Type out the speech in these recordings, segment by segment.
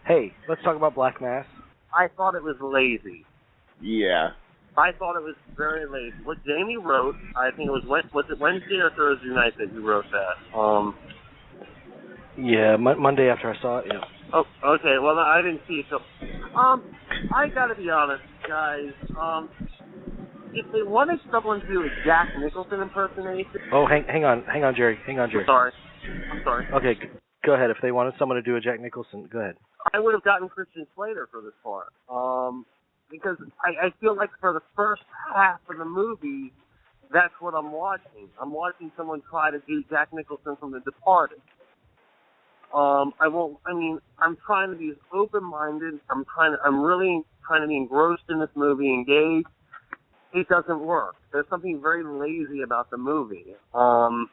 Hey, let's talk about Black Mass. I thought it was lazy. Yeah. I thought it was very lazy. What Jamie wrote, I think it was it Wednesday or Thursday night that you wrote that? Yeah, Monday after I saw it. Yeah. Oh, okay. Well, I didn't see it. So, I gotta be honest, guys. If they wanted someone to do a Jack Nicholson impersonation. Oh, hang on, Jerry. I'm sorry. Okay, go ahead. If they wanted someone to do a Jack Nicholson, go ahead. I would have gotten Christian Slater for this part. Because I feel like for the first half of the movie, that's what I'm watching. I'm watching someone try to do Jack Nicholson from The Departed. I'm trying to be as open-minded. I'm really trying to be engrossed in this movie, engaged. It doesn't work. There's something very lazy about the movie. I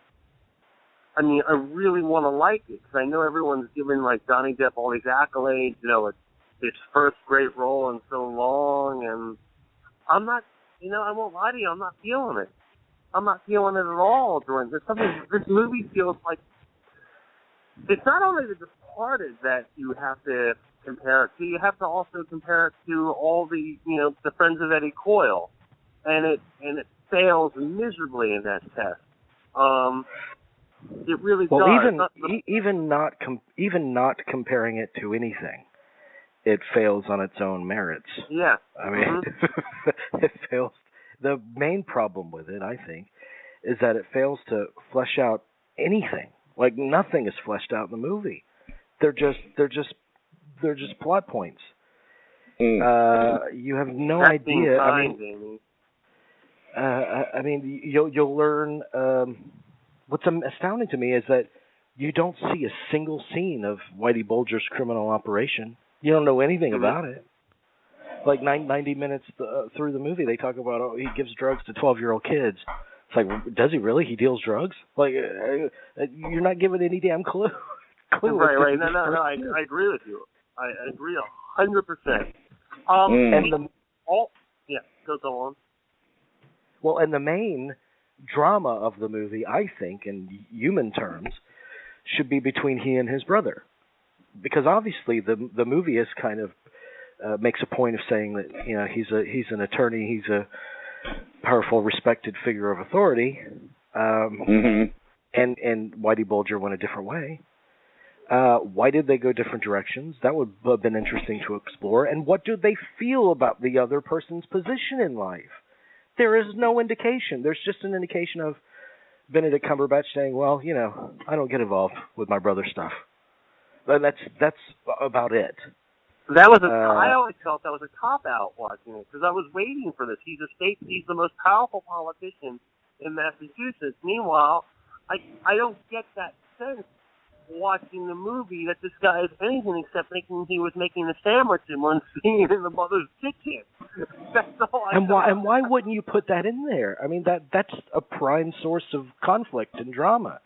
really want to like it because I know everyone's giving like Johnny Depp all these accolades. You know, it's his first great role in so long, and I'm not. I won't lie to you. I'm not feeling it. I'm not feeling it at all. During this movie feels like it's not only The Departed that you have to compare it to. You have to also compare it to all the the Friends of Eddie Coyle, and it fails miserably in that test. It really does. Even not comparing it to anything, it fails on its own merits. Yeah. I mean, it fails. The main problem with it, I think, is that it fails to flesh out anything. Like nothing is fleshed out in the movie. They're just plot points. You have no idea. I mean, you'll learn. What's astounding to me is that you don't see a single scene of Whitey Bulger's criminal operation. You don't know anything about it. Like 90 minutes through the movie, they talk about he gives drugs to 12-year-old kids. It's like, does he really? He deals drugs? Like, you're not given any damn clue. Right. No. I agree with you. I agree 100%. Go on. Well, and the main drama of the movie, I think, in human terms, should be between he and his brother, because obviously the movie is kind of makes a point of saying that he's an attorney, he's a powerful, respected figure of authority, and Whitey Bulger went a different way. Why did they go different directions? That would have been interesting to explore. And what do they feel about the other person's position in life? There is no indication. There's just an indication of Benedict Cumberbatch saying, well, I don't get involved with my brother's stuff. That's about it. That was I always felt that was a cop-out watching it, because I was waiting for this. He's the most powerful politician in Massachusetts. Meanwhile, I don't get that sense watching the movie that this guy is anything except thinking he was making a sandwich in one scene in the mother's kitchen. That's all I know. And why wouldn't you put that in there? I mean, that's a prime source of conflict and drama.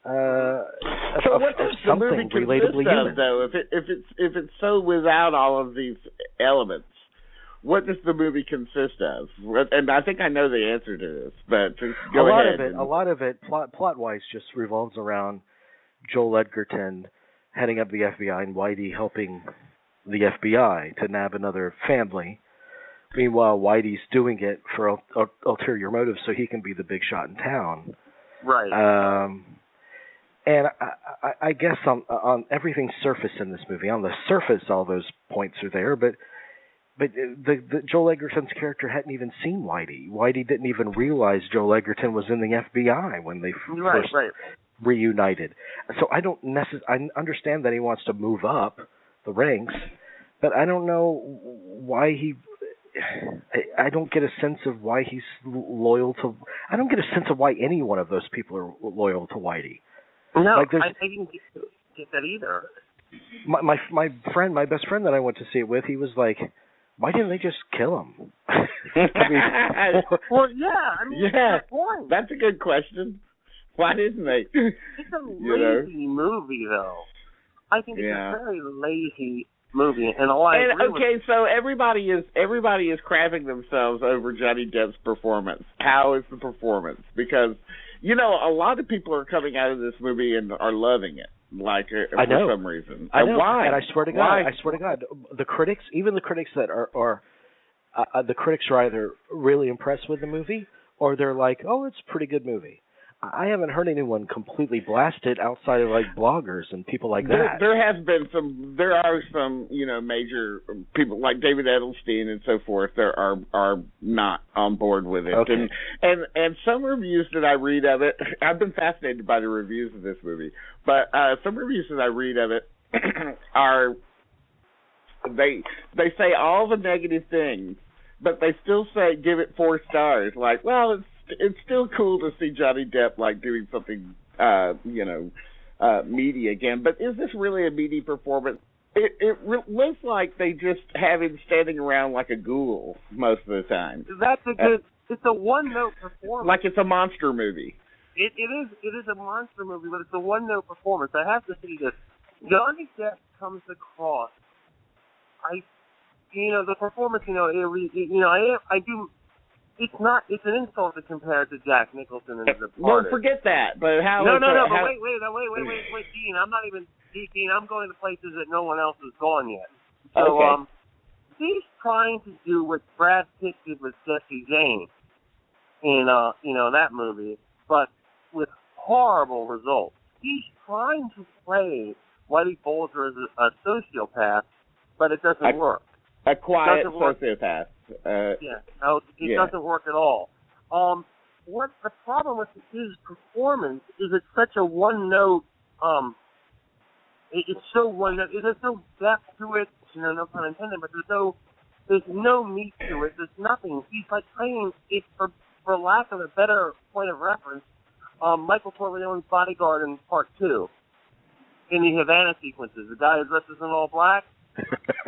So what does the movie consist of, though? If it's so without all of these elements, what does the movie consist of? And I think I know the answer to this, but go ahead. A lot of it, plot-wise, just revolves around Joel Edgerton heading up the FBI and Whitey helping the FBI to nab another family. Meanwhile, Whitey's doing it for ulterior motives so he can be the big shot in town. Right. And I guess on everything's surface in this movie, on the surface, all those points are there, but the Joel Edgerton's character hadn't even seen Whitey. Whitey didn't even realize Joel Edgerton was in the FBI when they first reunited. So I understand that he wants to move up the ranks, but I don't know why I don't get a sense of why he's loyal to. I don't get a sense of why any one of those people are loyal to Whitey. No, I didn't get that either. My best friend that I went to see it with, he was like, "Why didn't they just kill him?" Well, yeah. That's a good question. Why didn't they? It's a lazy movie, though. I think it's a very lazy movie, so everybody is crapping themselves over Johnny Depp's performance. How is the performance? Because a lot of people are coming out of this movie and are loving it. for some reason. I know. Why? And I swear to God, the critics, even the critics that are the critics are either really impressed with the movie or they're like, oh, it's a pretty good movie. I haven't heard anyone completely blast it outside of bloggers and people like that. There are some major people like David Edelstein and so forth. There are not on board with it. Okay. And some reviews that I read of it, I've been fascinated by the reviews of this movie. But some reviews that I read of it are they say all the negative things, but they still give it 4 stars. It's still cool to see Johnny Depp doing something meaty again. But is this really a meaty performance? It looks like they just have him standing around like a ghoul most of the time. It's a one-note performance. Like it's a monster movie. It is a monster movie, but it's a one-note performance. I have to say this: Johnny Depp comes across. The performance. I do. It's an insult to compare it to Jack Nicholson and The Departed. Well, forget that. But how? No. But wait, Dean. Dean, I'm going to places that no one else has gone yet. So, okay. He's trying to do what Brad Pitt did with Jesse James in that movie, but with horrible results. He's trying to play Whitey Bulger as a sociopath, but it doesn't work. A quiet sociopath. It doesn't work at all. What the problem with his performance is it's such a one-note, it's so one-note, there's no depth to it, no pun intended, but there's no meat to it, there's nothing. He's playing it, for lack of a better point of reference, Michael Corleone's bodyguard in Part 2, in the Havana sequences, the guy who dresses in all black.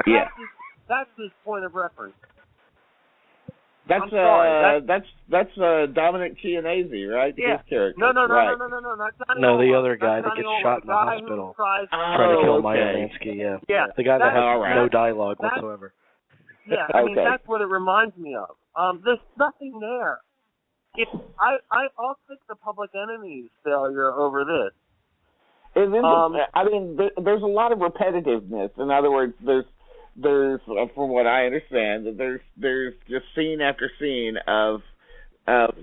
Yeah. That's his point of reference. That's Dominic Chianese, right? Yeah. His character. No, not Johnny. No, the other guy that gets shot in the hospital trying to kill Maya Lansky. Yeah. The guy that has no dialogue whatsoever. Yeah, that's what it reminds me of. There's nothing there. I'll pick the Public Enemy's failure over this. There's a lot of repetitiveness. In other words, there's from what I understand, there's just scene after scene of a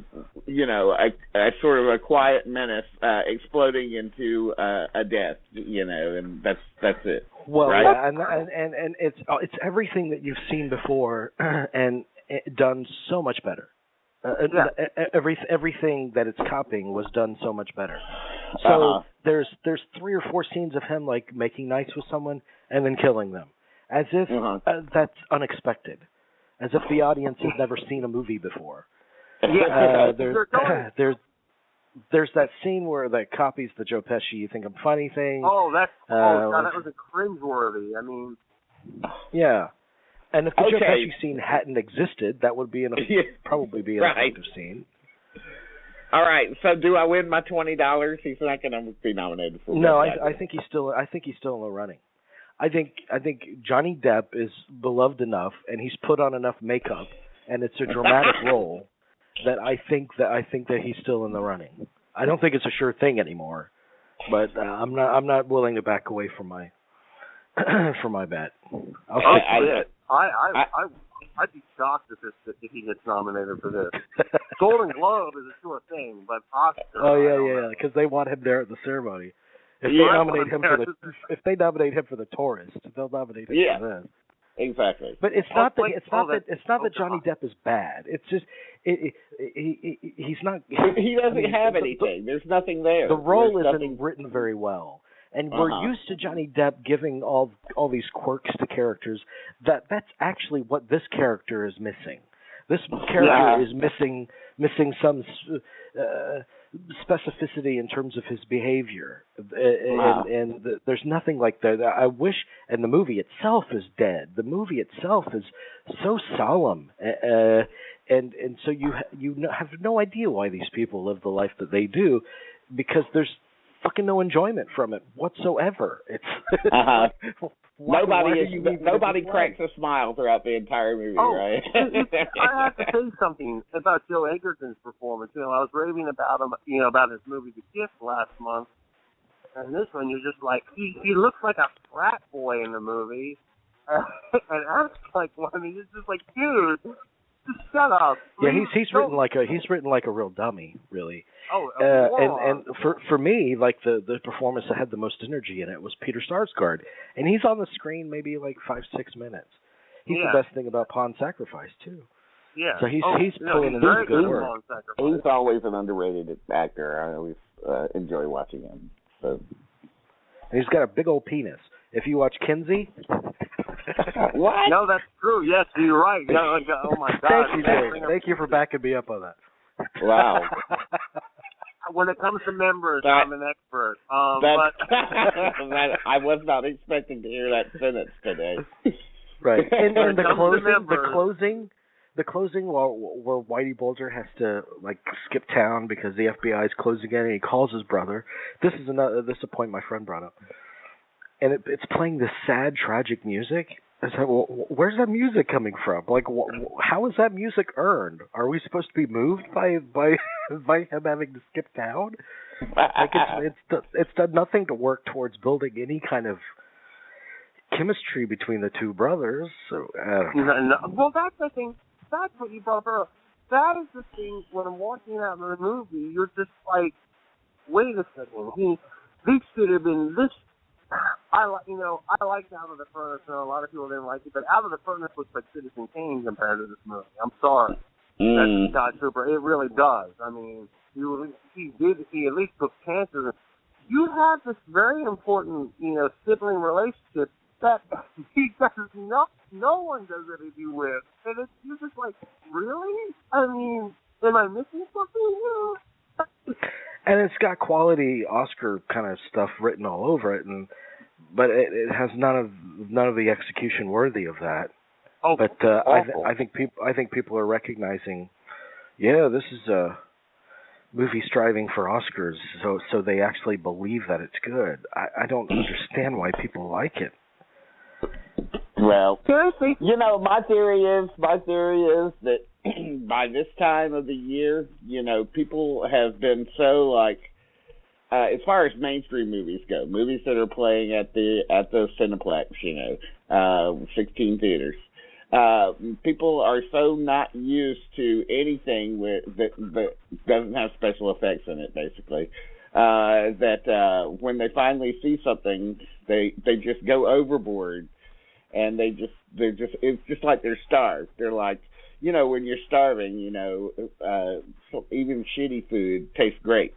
sort of a quiet menace exploding into a death, and that's it. Well, right? Yeah, and it's everything that you've seen before, and done so much better. Everything that it's copying was done so much better. So there's 3 or 4 scenes of him making nice with someone and then killing them, as if that's unexpected, as if the audience has never seen a movie before. There's that scene where that copies the Joe Pesci "You Think I'm Funny" thing. God, that was a cringeworthy. Yeah. And if the Joe Pesci scene hadn't existed, that would be probably be an effective scene. All right, so do I win my $20? He's not going to be nominated for. No, I think he's still in the running. I think Johnny Depp is beloved enough, and he's put on enough makeup, and it's a dramatic role that I think that he's still in the running. I don't think it's a sure thing anymore, but I'm not willing to back away from my for my bet. I'd be shocked if he gets nominated for this. Golden Globe is a sure thing, but Oscar. Oh yeah, because they want him there at the ceremony. If they nominate him for The Tourist, they'll nominate him for this. Exactly. But it's not that Johnny Depp is bad. It's just he's not. He doesn't have anything. There's nothing there. The role isn't written very well. And we're used to Johnny Depp giving all these quirks to characters. That's actually what this character is missing. This character is missing some specificity in terms of his behavior, and there's nothing like that. I wish, and the movie itself is dead. The movie itself is so solemn, and so you have no idea why these people live the life that they do, because there's fucking no enjoyment from it whatsoever. It's nobody cracks a smile throughout the entire movie, right? I have to say something about Joe Egerton's performance. I was raving about him, about his movie The Gift last month, And this one, you're just like, he looks like a frat boy in the movie, and acts like one. I mean, it's just like, dude, just shut up. Yeah, he's written like a real dummy, really. Oh, and for me, like the performance that had the most energy in it was Peter Sarsgaard, and he's on the screen maybe like 5-6 minutes. He's the best thing about Pawn Sacrifice too. Yeah. So he's pulling in his good work. He's always an underrated actor. I always enjoy watching him. So. And he's got a big old penis. If you watch Kinsey. What? No, that's true. Yes, you're right. No, oh my God. Thank you, Dave. Thank you for backing me up on that. Wow. When it comes to members, I'm an expert. But I was not expecting to hear that sentence today. Right. And the closing where Whitey Bulger has to like skip town because the FBI is closed again, and he calls his brother. This is a point my friend brought up, and it's playing this sad, tragic music. It's like, well, where's that music coming from? Like, how is that music earned? Are we supposed to be moved by him having to skip town? Like, it's done nothing to work towards building any kind of chemistry between the two brothers. So, no. Well, that's the thing. That's what you brought up. That is the thing. When I'm watching that movie, you're just like, wait a second. This should have been this. I liked Out of the Furnace, and a lot of people didn't like it, but Out of the Furnace looks like Citizen Kane compared to this movie. I'm sorry. That's Scott Trooper. It really does. I mean, he at least took chances. You have this very important, sibling relationship that he does no one does anything with. And you're just like, really? I mean, am I missing something here? And it's got quality Oscar kind of stuff written all over it, but it has none of the execution worthy of that. Oh, but I think people are recognizing, this is a movie striving for Oscars, so they actually believe that it's good. I don't understand why people like it. Well, my theory is that by this time of the year, people have been so like, as far as mainstream movies go, movies that are playing at the Cineplex, 16 theaters. People are so not used to anything that doesn't have special effects in it, basically. That when they finally see something, they just go overboard, and it's just like they're starved. They're like, when you're starving, even shitty food tastes great.